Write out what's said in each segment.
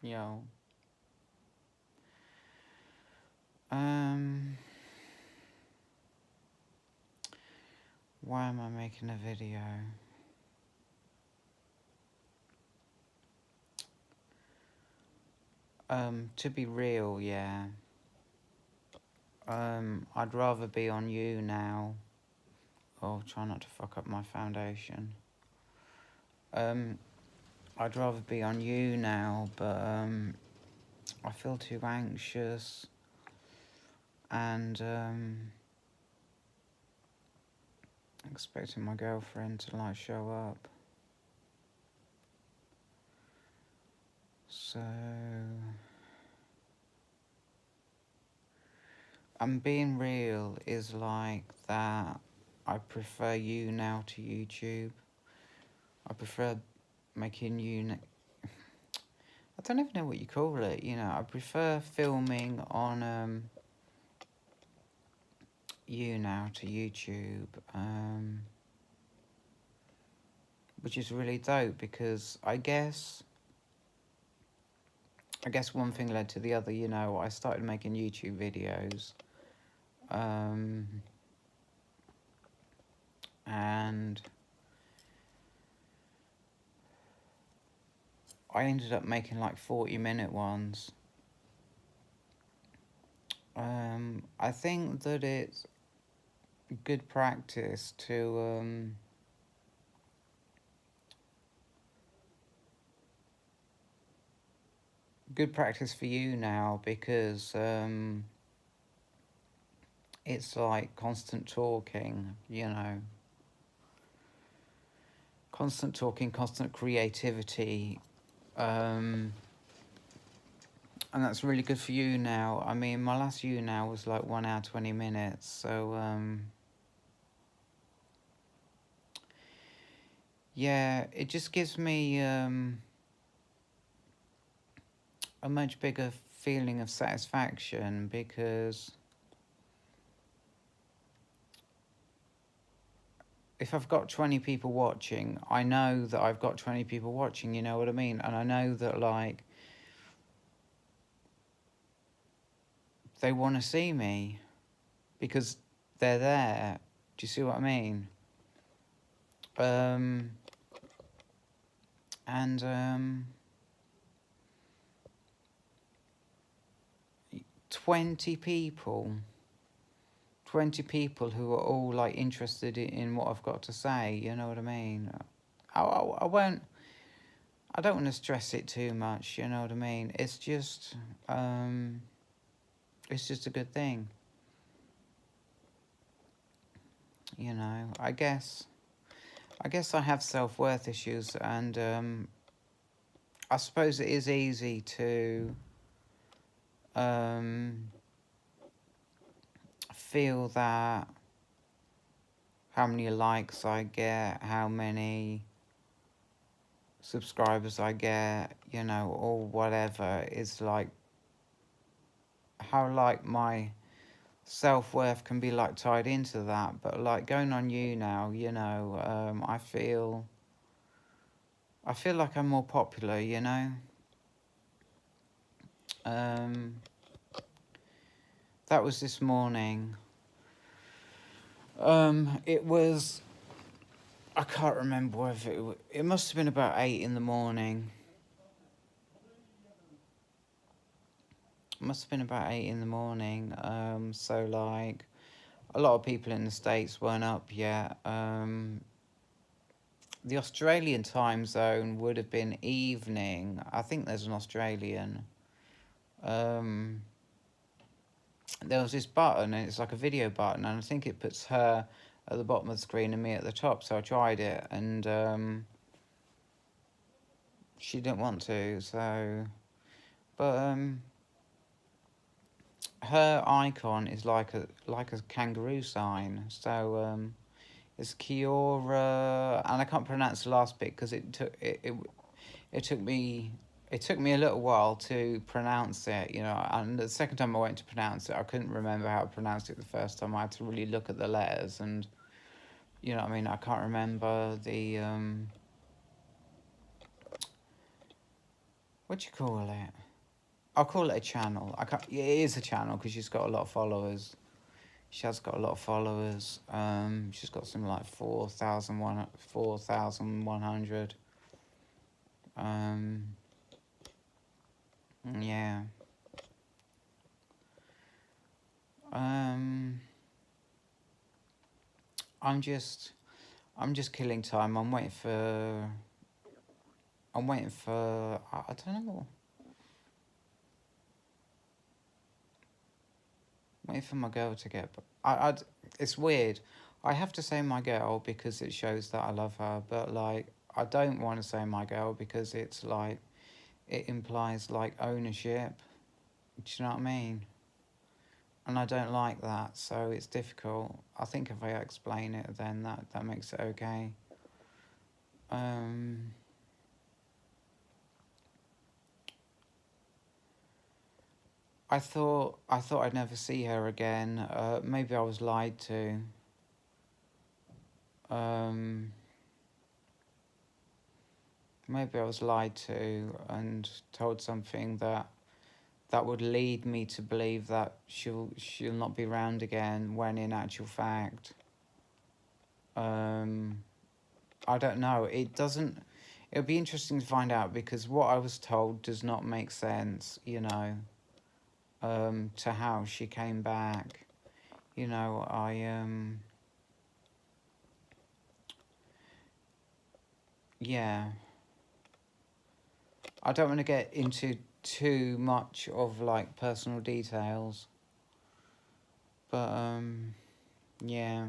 Yo. Um, why am I making a video? To be real, yeah. I'd rather be on you now. Oh, try not to fuck up my foundation. I'd rather be on you now, but I feel too anxious, and expecting my girlfriend to like show up. So I'm being real is like that. I prefer you now to YouTube. I prefer making you. I don't even know what you call it. You know, I prefer filming on you now to YouTube, which is really dope because I guess one thing led to the other. You know, I started making YouTube videos, and I ended up making like 40-minute ones. I think that it's good practice to good practice for you now because it's like constant talking, you know. Constant talking, constant creativity. And that's really good for you now. I mean, my last you now was like 1 hour, 20 minutes. So, yeah, it just gives me a much bigger feeling of satisfaction because if I've got 20 people watching, I know that I've got 20 people watching, you know what I mean? And I know that, like, they want to see me because they're there. Do you see what I mean? And 20 people 20 people who are all like interested in what I've got to say, you know what I mean? I won't, I don't want to stress it too much, you know what I mean? It's just a good thing, you know. I guess I have self-worth issues, and I suppose it is easy to feel that how many likes I get, how many subscribers I get, you know, or whatever, is like how like my self-worth can be like tied into that. But like going on you now, you know, I feel like I'm more popular, you know. um that was this morning. It was, I can't remember whether it must have been about 8 in the morning. It must have been about 8 in the morning. So like a lot of people in the States weren't up yet. The Australian time zone would have been evening. I think there's an Australian. Um, there was this button, and it's like a video button, and I think it puts her at the bottom of the screen and me at the top. So I tried it, and she didn't want to. So, but her icon is like a kangaroo sign. So it's Kiora, and I can't pronounce the last bit because it took me a little while to pronounce it, you know, and the second time I went to pronounce it, I couldn't remember how to pronounce it the first time. I had to really look at the letters, and you know what I mean, I can't remember the what do you call it? I'll call it a channel. I can't. It is a channel because she's got a lot of followers. She has got a lot of followers. She's got something like 4,100. Yeah. I'm just killing time. I'm waiting for. I don't know. Waiting for my girl to get. It's weird. I have to say my girl because it shows that I love her, but like I don't want to say my girl because it's like it implies like ownership. Do you know what I mean? And I don't like that, so it's difficult. I think if I explain it, then that makes it okay. I thought I'd never see her again. Maybe I was lied to. Maybe I was lied to and told something that would lead me to believe that she'll not be round again, when in actual fact, I don't know. It doesn't. It'll be interesting to find out because what I was told does not make sense. You know, to how she came back. You know, yeah. I don't want to get into too much of like personal details, but yeah.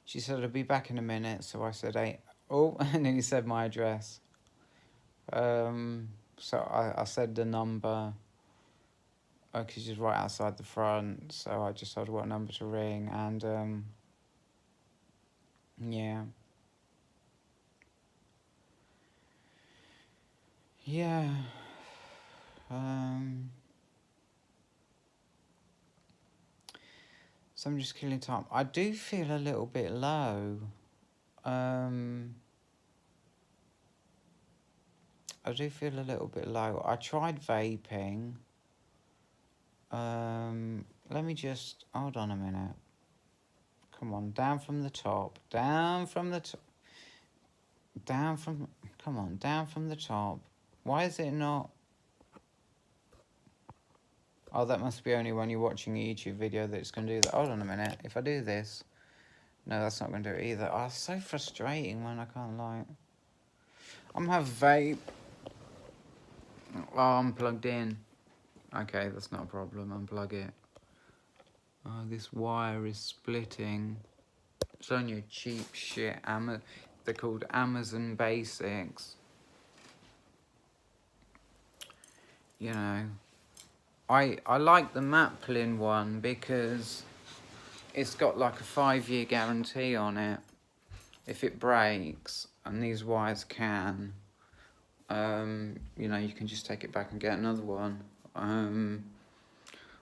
She said I'll be back in a minute, so I said eight. Oh, and then he said my address. So I said the number. Because she's right outside the front, so I just told her what number to ring, and yeah. Yeah. So I'm just killing time. I do feel a little bit low. I do feel a little bit low. I tried vaping. Let me just hold on a minute. Come on, down from the top. Down from the top. Down from. Come on, down from the top. Why is it not? Oh, that must be only when you're watching a YouTube video that it's going to do that. Hold on a minute. If I do this... No, that's not going to do it either. Oh, it's so frustrating, man. I can't lie. I'm going to have vape. Oh, I'm plugged in. Okay, that's not a problem. Unplug it. Oh, this wire is splitting. It's only a cheap shit. They're called Amazon Basics. You know. I like the Maplin one because it's got like a 5-year guarantee on it. If it breaks, and these wires can, you know, you can just take it back and get another one.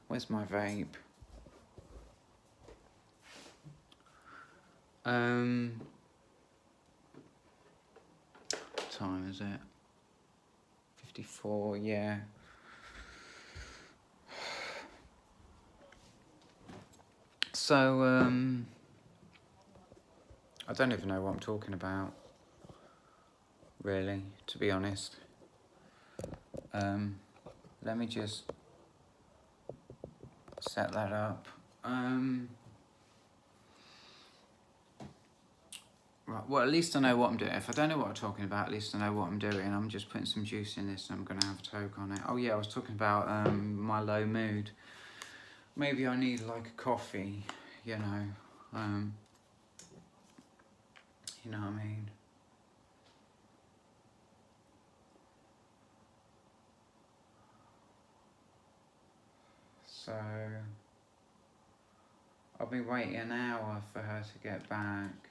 Where's my vape? What time is it? 54, yeah. So, I don't even know what I'm talking about, really, to be honest. Let me just set that up. Right, well, at least I know what I'm doing. If I don't know what I'm talking about, at least I know what I'm doing. I'm just putting some juice in this and I'm going to have a toke on it. Oh yeah, I was talking about my low mood. Maybe I need like a coffee, you know. You know what I mean? So, I've been waiting an hour for her to get back.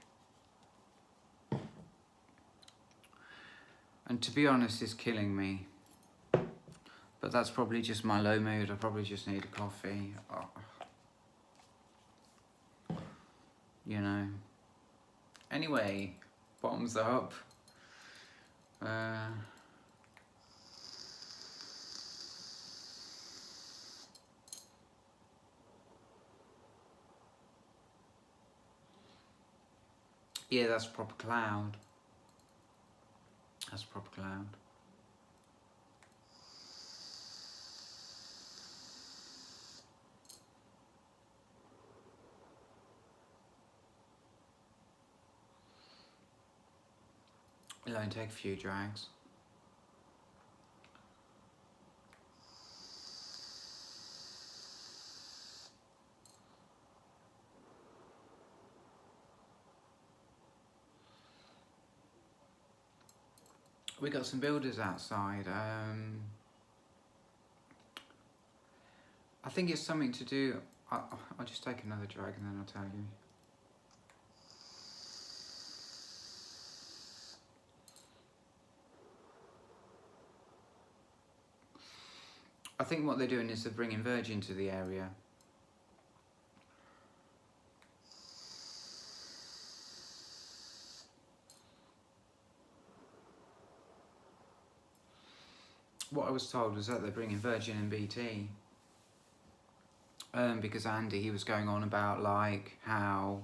And to be honest, it's killing me. But that's probably just my low mood. I probably just need a coffee. Oh. You know. Anyway, bottoms up. Yeah, that's a proper cloud. That's a proper cloud. It'll only take a few drags. We got some builders outside. I think it's something to do. I'll just take another drag and then I'll tell you. I think what they're doing is they're bringing Virgin to the area. What I was told was that they're bringing Virgin and BT. Because Andy, he was going on about like how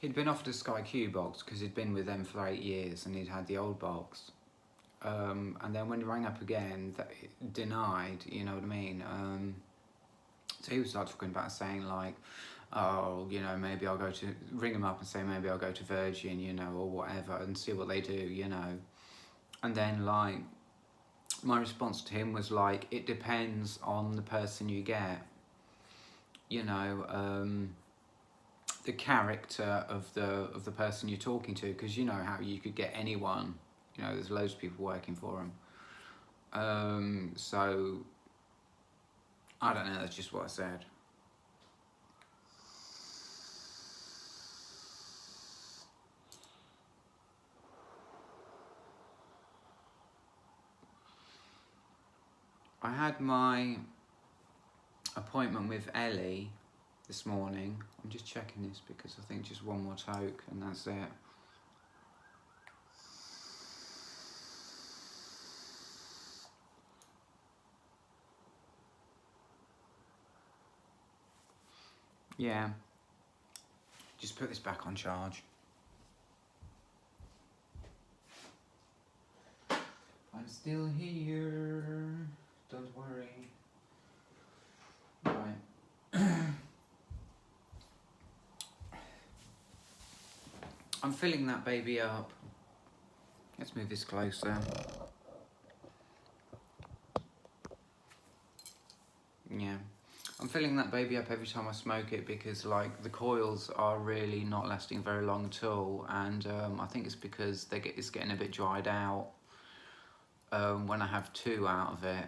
he'd been offered a Sky Q box because he'd been with them for 8 years and he'd had the old box. And then when he rang up again, that denied, you know what I mean? So he was like talking about saying like, oh, you know, maybe I'll go to, ring him up and say maybe I'll go to Virgin, you know, or whatever, and see what they do, you know. And then like, my response to him was like, it depends on the person you get, you know, the character of the person you're talking to, because you know how you could get anyone, you know, there's loads of people working for them. So I don't know, that's just what I said. I had my appointment with Ellie this morning. I'm just checking this because I think just one more toke and that's it. Yeah, just put this back on charge. I'm still here, don't worry. Right. I'm filling that baby up. Let's move this closer. Yeah. I'm filling that baby up every time I smoke it because like the coils are really not lasting very long at all, and I think it's because it's getting a bit dried out when I have 2 out of it,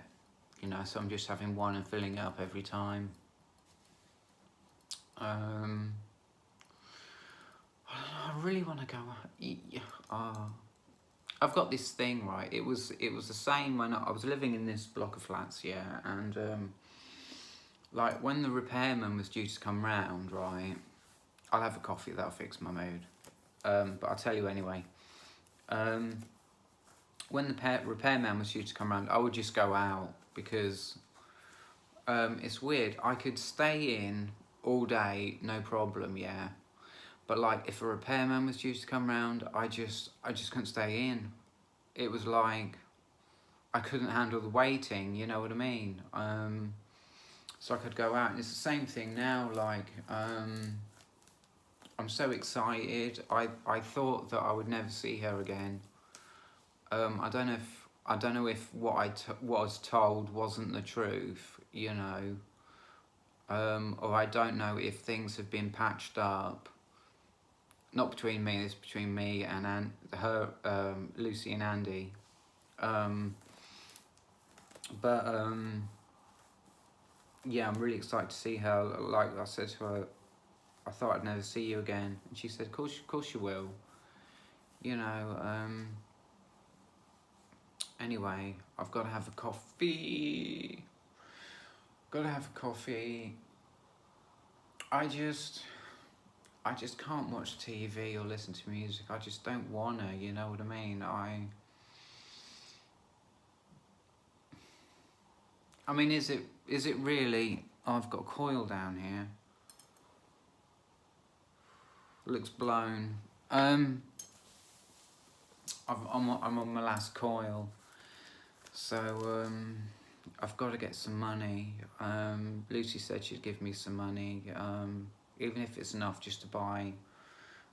you know, so I'm just having 1 and filling it up every time. I really want to go. I've got this thing, right? It was the same when I was living in this block of flats, yeah, and like when the repairman was due to come round, right? I'll have a coffee, that'll fix my mood. But I'll tell you anyway. When the repairman was due to come round, I would just go out because it's weird. I could stay in all day, no problem, yeah. But like if a repairman was due to come round, I just couldn't stay in. It was like I couldn't handle the waiting, you know what I mean? So I could go out, and it's the same thing now. Like I'm so excited. I thought that I would never see her again. I don't know if what I was told wasn't the truth, you know. Or I don't know if things have been patched up. Not between me. It's between me and her, Lucy and Andy. Yeah, I'm really excited to see her. Like I said to her, I thought I'd never see you again, and she said, "Of course you will." You know. Anyway, I've got to have a coffee. Gotta have a coffee. I just I just can't watch TV or listen to music. I just don't wanna, you know what I mean? I mean, is it really? Oh, I've got a coil down here. Looks blown. I'm on my last coil, so I've got to get some money. Lucy said she'd give me some money, even if it's enough just to buy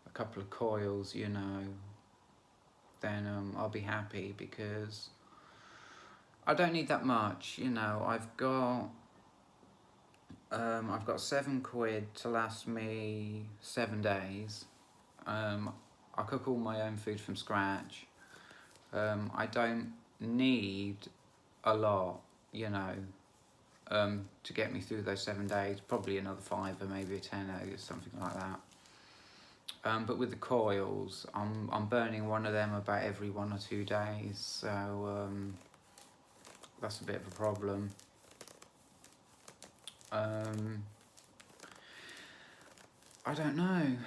a couple of coils, you know. Then I'll be happy, because I don't need that much, you know. I've got £7 to last me 7 days. I cook all my own food from scratch. I don't need a lot, you know, to get me through those 7 days. Probably another 5 or maybe a 10 or something like that. But with the coils, I'm burning one of them about every 1 or 2 days, so that's a bit of a problem. I don't know.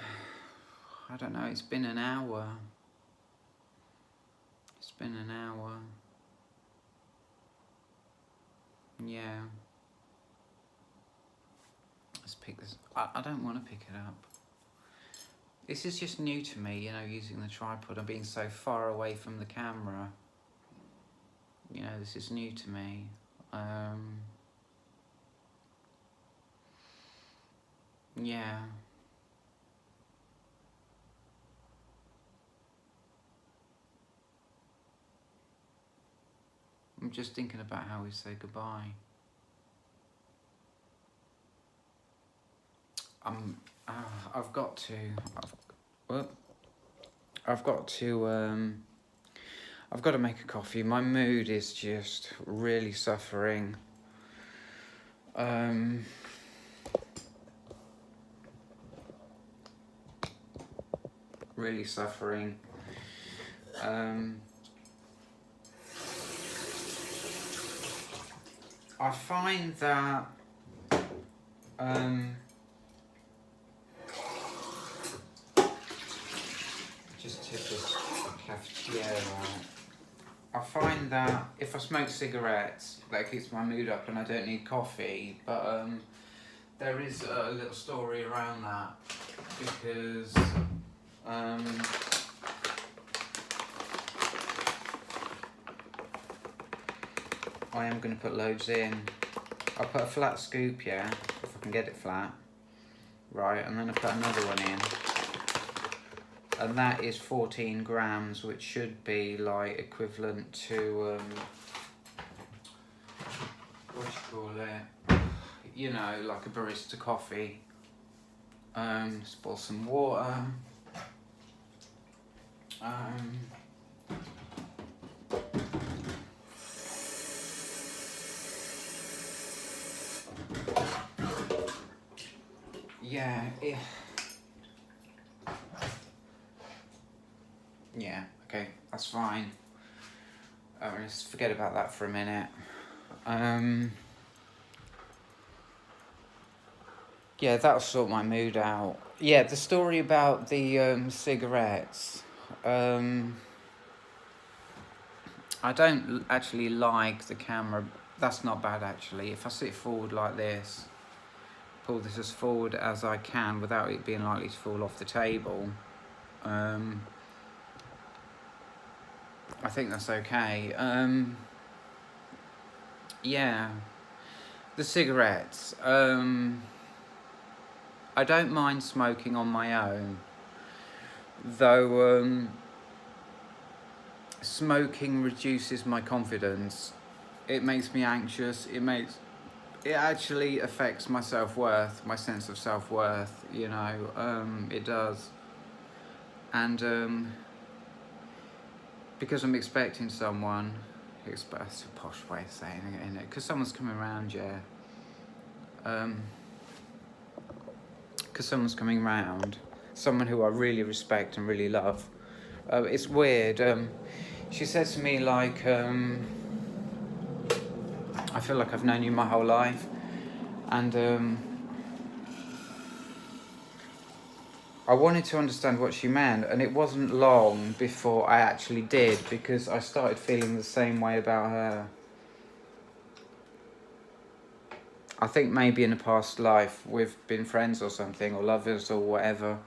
It's been an hour. Yeah. Let's pick this. I don't want to pick it up. This is just new to me, you know, using the tripod and being so far away from the camera. You know, this is new to me. Yeah. I'm just thinking about how we say goodbye. I've got to make a coffee. My mood is just really suffering. Really suffering. I find that just tip this cafetiere out. I find that if I smoke cigarettes, that keeps my mood up and I don't need coffee, but there is a little story around that, because I am going to put loads in. I'll put a flat scoop, yeah, if I can get it flat. Right, and then I put another one in. And that is 14 grams, which should be like equivalent to, what do you call it? You know, like a barista coffee. Let's boil some water. Yeah, okay, that's fine. Let's forget about that for a minute. Yeah, that'll sort my mood out. Yeah, the story about the cigarettes. I don't actually like the camera. That's not bad, actually. If I sit forward like this, pull this as forward as I can without it being likely to fall off the table, I think that's okay. Yeah, the cigarettes. I don't mind smoking on my own, though smoking reduces my confidence. It makes me anxious. It actually affects my self-worth, my sense of self-worth, you know, it does. And because I'm expecting someone, that's a posh way of saying it, isn't it? Because someone's coming around, yeah. Because someone's coming round, someone who I really respect and really love. It's weird. She says to me, like, I feel like I've known you my whole life, and I wanted to understand what she meant, and it wasn't long before I actually did, because I started feeling the same way about her. I think maybe in a past life we've been friends or something, or lovers or whatever.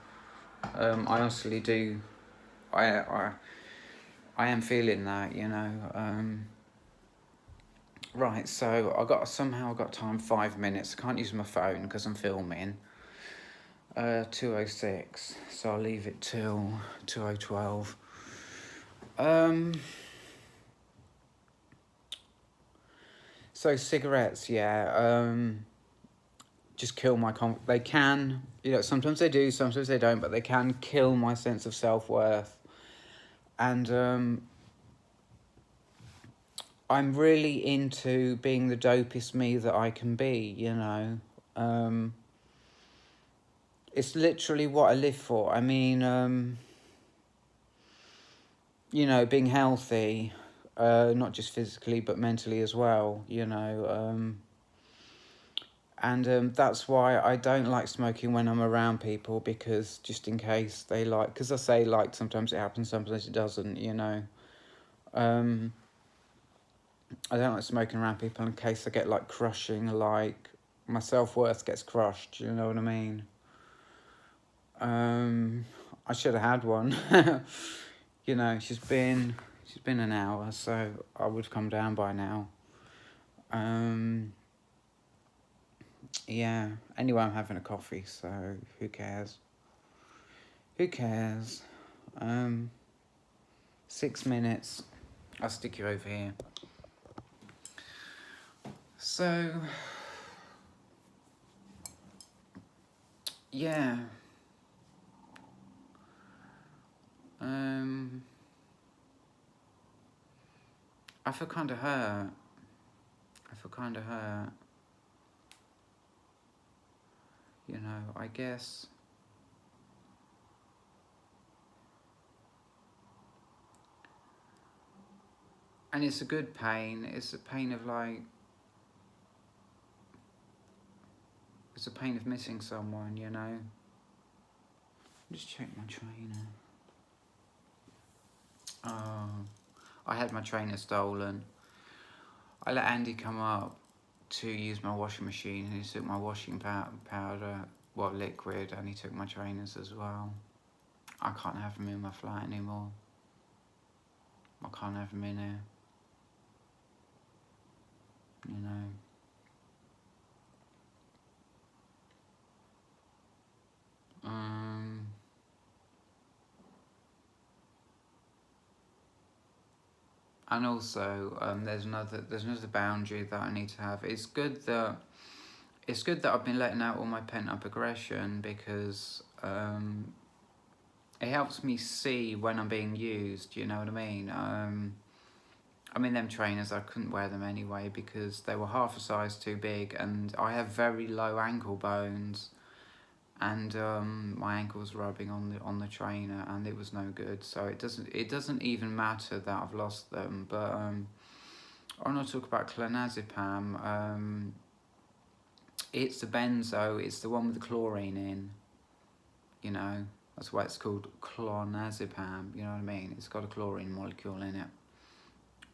I honestly do. I am feeling that, you know. Right, so I got time 5 minutes. I can't use my phone because I'm filming. 2:06, so I'll leave it till 2:12. So cigarettes, yeah. Just kill my they can, you know, sometimes they do, sometimes they don't, but they can kill my sense of self-worth. And I'm really into being the dopest me that I can be, you know. It's literally what I live for. I mean, you know, being healthy, not just physically but mentally as well, you know. And that's why I don't like smoking when I'm around people, because just in case they like, because I say like sometimes it happens, sometimes it doesn't, you know. I don't like smoking around people in case I get like crushing, like my self-worth gets crushed, you know what I mean? I should have had one. You know, she's been an hour, so I would have come down by now. Yeah. Anyway, I'm having a coffee, so who cares? Who cares? 6 minutes. I'll stick you over here. So, yeah. I feel kind of hurt. You know, I guess. And it's a good pain. It's a pain of like. It's a pain of missing someone, you know. Just check my trainer. Oh, I had my trainer stolen. I let Andy come up to use my washing machine, and he took my washing powder, liquid, and he took my trainers as well. I can't have them in my flat anymore. I can't have them in here. You know. And also, there's another boundary that I need to have. It's good that I've been letting out all my pent up aggression, because it helps me see when I'm being used. You know what I mean? I mean, them trainers, I couldn't wear them anyway because they were half a size too big, and I have very low ankle bones, and my ankle was rubbing on the trainer, and it was no good. So it doesn't even matter that I've lost them. But I want to talk about clonazepam. It's the benzo. It's the one with the chlorine in. You know, that's why it's called clonazepam. You know what I mean? It's got a chlorine molecule in it.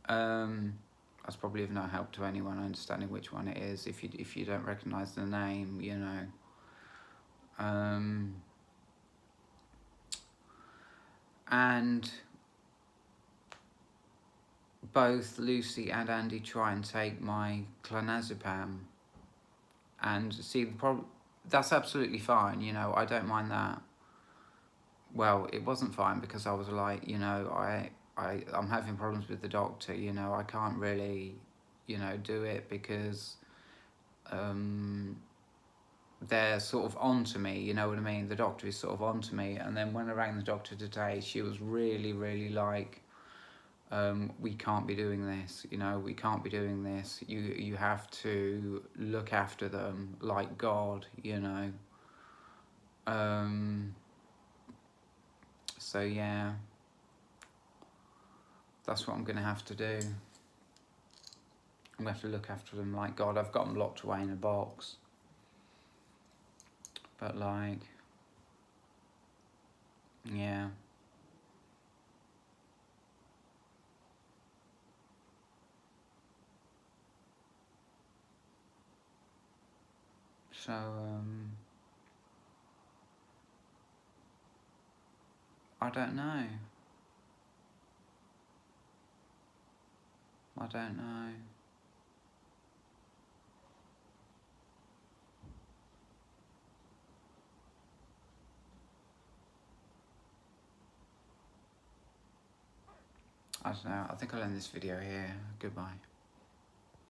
That's probably of no help to anyone understanding which one it is if you don't recognise the name, you know. And both Lucy and Andy try and take my clonazepam, and see the problem. That's absolutely fine, you know. I don't mind that. Well, it wasn't fine because I was like, you know, I'm having problems with the doctor. You know, I can't really, you know, do it because they're sort of onto me, you know what I mean? The doctor is sort of onto me. And then when I rang the doctor today, she was really, really like, we can't be doing this, you know, we can't be doing this. You have to look after them like God, you know. So yeah, that's what I'm gonna have to do. I'm gonna have to look after them like God. I've got them locked away in a box. But like, Yeah. So, I don't know. I don't know. I don't know. I think I'll end this video here. Goodbye.